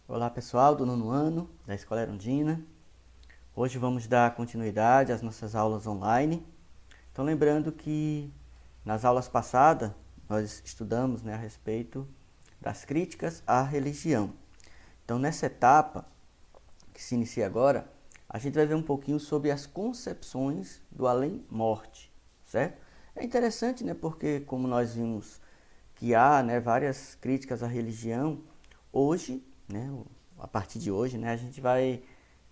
Olá pessoal do nono ano da Escola Erundina. Hoje vamos dar continuidade às nossas aulas online. Então lembrando que nas aulas passadas nós estudamos, a respeito das críticas à religião. Então nessa etapa que se inicia agora, a gente vai ver um pouquinho sobre as concepções do além-morte, certo? É interessante, porque como nós vimos que há, várias críticas à religião, hoje, a partir de hoje, a gente vai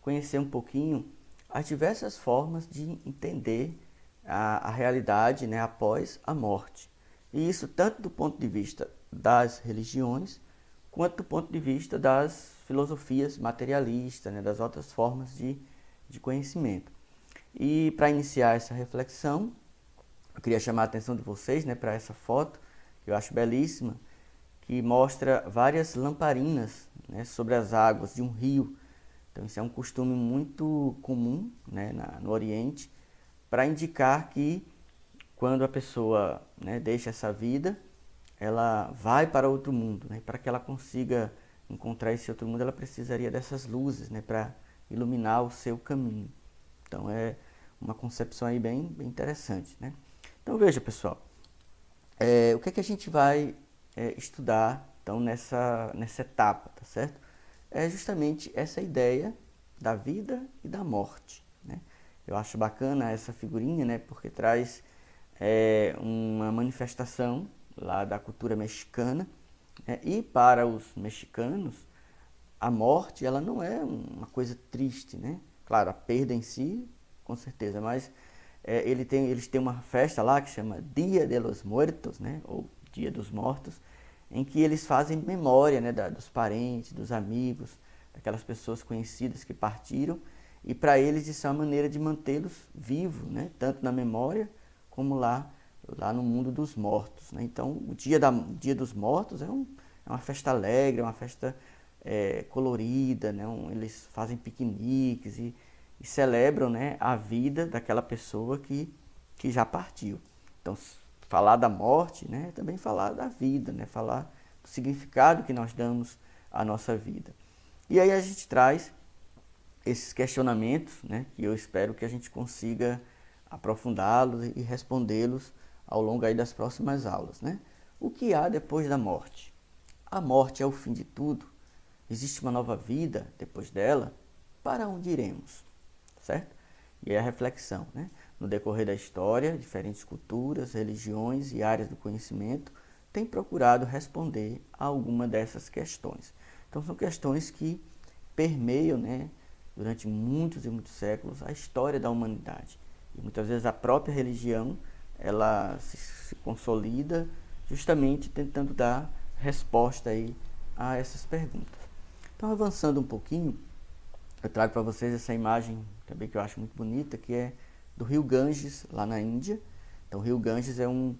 conhecer um pouquinho as diversas formas de entender a realidade, após a morte. E isso tanto do ponto de vista das religiões, quanto do ponto de vista das filosofias materialistas, das outras formas de conhecimento. E para iniciar essa reflexão, eu queria chamar a atenção de vocês, para essa foto, que eu acho belíssima, que mostra várias lamparinas, sobre as águas de um rio. Então isso é um costume muito comum, no Oriente, para indicar que quando a pessoa, deixa essa vida, ela vai para outro mundo. Para que ela consiga encontrar esse outro mundo, ela precisaria dessas luzes, para iluminar o seu caminho. Então é uma concepção aí bem interessante. Então veja, pessoal, o que é que a gente vai estudar então nessa etapa, tá certo? É justamente essa ideia da vida e da morte. Eu acho bacana essa figurinha, porque traz uma manifestação lá da cultura mexicana, e para os mexicanos a morte ela não é uma coisa triste, Claro, a perda em si, com certeza, mas eles têm uma festa lá que chama Dia de los Muertos, ou Dia dos Mortos, em que eles fazem memória, dos parentes, dos amigos, daquelas pessoas conhecidas que partiram, e para eles isso é uma maneira de mantê-los vivos, tanto na memória como lá no mundo dos mortos. Então, o Dia dos Mortos é uma festa alegre, é uma festa colorida, eles fazem piqueniques e celebram, a vida daquela pessoa que já partiu. Então, falar da morte, é também falar da vida, falar do significado que nós damos à nossa vida. E aí a gente traz esses questionamentos, que eu espero que a gente consiga aprofundá-los e respondê-los ao longo aí das próximas aulas. O que há depois da morte? A morte é o fim de tudo? Existe uma nova vida depois dela? Para onde iremos? Certo? E aí a reflexão. No decorrer da história, diferentes culturas, religiões e áreas do conhecimento têm procurado responder a alguma dessas questões. Então são questões que permeiam, durante muitos e muitos séculos, a história da humanidade. E muitas vezes a própria religião ela se consolida justamente tentando dar resposta aí a essas perguntas. Então, avançando um pouquinho, eu trago para vocês essa imagem também que eu acho muito bonita, que é do rio Ganges, lá na Índia. Então, o rio Ganges é um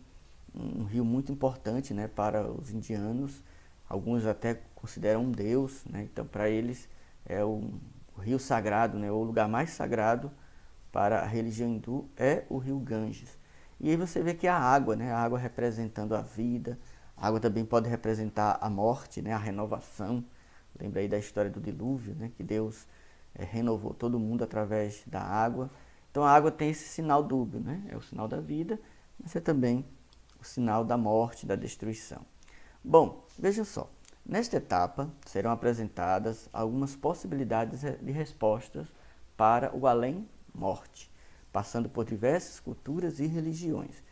rio muito importante, para os indianos. Alguns até consideram um deus, então para eles é o rio sagrado, o lugar mais sagrado para a religião hindu é o rio Ganges. E aí você vê que a água, a água representando a vida, a água também pode representar a morte, a renovação. Lembra aí da história do dilúvio, que Deus renovou todo mundo através da água. Então a água tem esse sinal dúbio, é o sinal da vida, mas é também o sinal da morte, da destruição. Bom, veja só, nesta etapa serão apresentadas algumas possibilidades de respostas para o além-morte, passando por diversas culturas e religiões,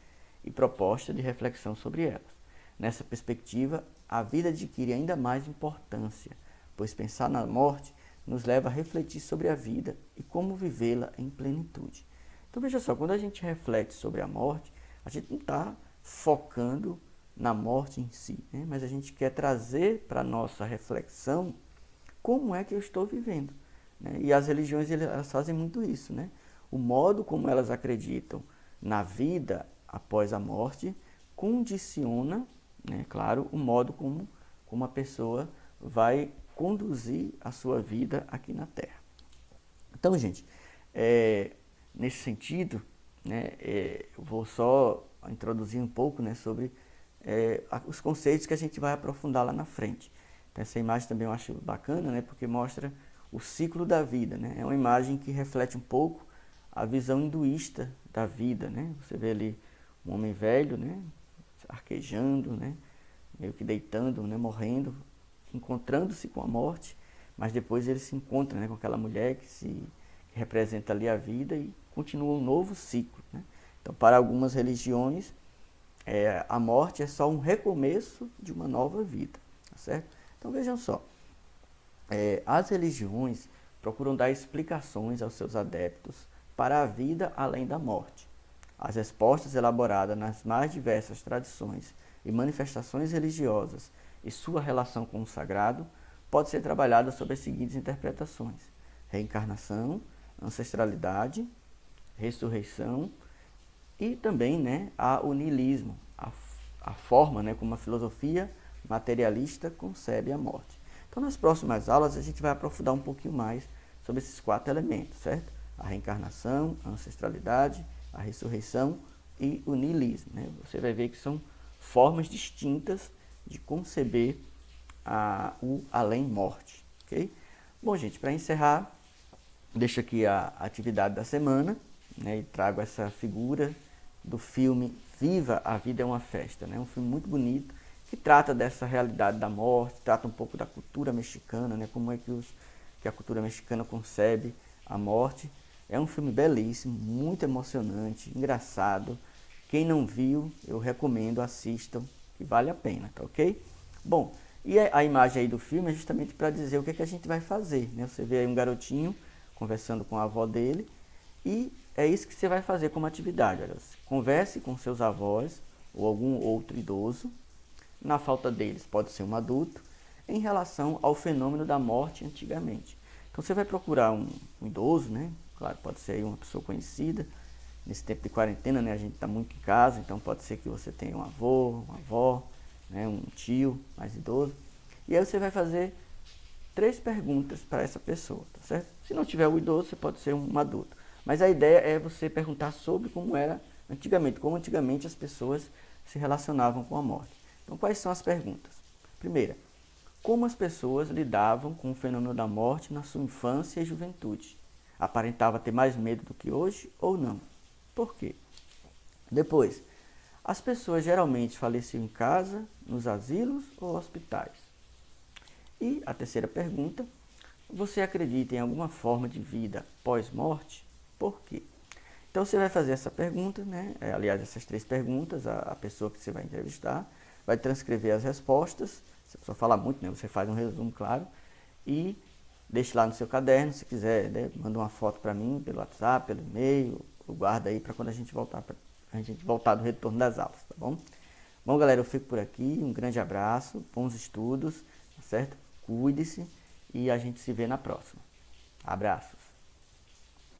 e proposta de reflexão sobre elas. Nessa perspectiva, a vida adquire ainda mais importância, pois pensar na morte nos leva a refletir sobre a vida e como vivê-la em plenitude. Então veja só, quando a gente reflete sobre a morte, a gente não está focando na morte em si, mas a gente quer trazer para a nossa reflexão como é que eu estou vivendo. E as religiões elas fazem muito isso. O modo como elas acreditam na vida após a morte condiciona, claro, o modo como a pessoa vai conduzir a sua vida aqui na Terra. Então, gente, nesse sentido, eu vou só introduzir um pouco sobre os conceitos que a gente vai aprofundar lá na frente. Então, essa imagem também eu acho bacana, né? Porque mostra o ciclo da vida, né? É uma imagem que reflete um pouco a visão hinduísta da vida, né? Você vê ali um homem velho, né? Arquejando, né? Meio que deitando, né? Morrendo, encontrando-se com a morte, mas depois ele se encontra, né? Com aquela mulher que representa ali a vida e continua um novo ciclo, né? Então, para algumas religiões, a morte é só um recomeço de uma nova vida, tá certo? Então, vejam só, as religiões procuram dar explicações aos seus adeptos para a vida além da morte. As respostas elaboradas nas mais diversas tradições e manifestações religiosas e sua relação com o sagrado pode ser trabalhada sob as seguintes interpretações: reencarnação, ancestralidade, ressurreição e também, né, o niilismo, a forma, né, como a filosofia materialista concebe a morte. Então, nas próximas aulas, a gente vai aprofundar um pouquinho mais sobre esses 4 elementos, certo? A reencarnação, a ancestralidade, a ressurreição e o niilismo, né? Você vai ver que são formas distintas de conceber o além-morte, ok? Bom, gente, para encerrar, deixo aqui a atividade da semana, né, e trago essa figura do filme Viva, a Vida é uma Festa, né? Um filme muito bonito que trata dessa realidade da morte, trata um pouco da cultura mexicana, né? Como é que a cultura mexicana concebe a morte. É um filme belíssimo, muito emocionante, engraçado. Quem não viu, eu recomendo, assistam, que vale a pena, tá ok? Bom, e a imagem aí do filme é justamente para dizer o que, que a gente vai fazer, né? Você vê aí um garotinho conversando com a avó dele e é isso que você vai fazer como atividade. Olha, converse com seus avós ou algum outro idoso, na falta deles pode ser um adulto, em relação ao fenômeno da morte antigamente. Então você vai procurar um idoso, né? Claro, pode ser aí uma pessoa conhecida. Nesse tempo de quarentena, né, a gente está muito em casa, então pode ser que você tenha um avô, uma avó, né, um tio mais idoso. E aí você vai fazer 3 perguntas para essa pessoa, tá certo? Se não tiver o idoso, você pode ser um adulto. Mas a ideia é você perguntar sobre como era antigamente, como antigamente as pessoas se relacionavam com a morte. Então, quais são as perguntas? Primeira, como as pessoas lidavam com o fenômeno da morte na sua infância e juventude? Aparentava ter mais medo do que hoje ou não? Por quê? Depois, as pessoas geralmente faleciam em casa, nos asilos ou hospitais? E a terceira pergunta, você acredita em alguma forma de vida pós-morte? Por quê? Então você vai fazer essa pergunta, né? Aliás, essas 3 perguntas, a pessoa que você vai entrevistar, vai transcrever as respostas. Se a pessoa falar muito, né? Você faz um resumo, claro, e deixe lá no seu caderno. Se quiser, né? Manda uma foto para mim pelo WhatsApp, pelo e-mail, ou guarda aí para quando a gente voltar do retorno das aulas, tá bom? Bom, galera, eu fico por aqui. Um grande abraço, bons estudos, tá certo? Cuide-se e a gente se vê na próxima. Abraços.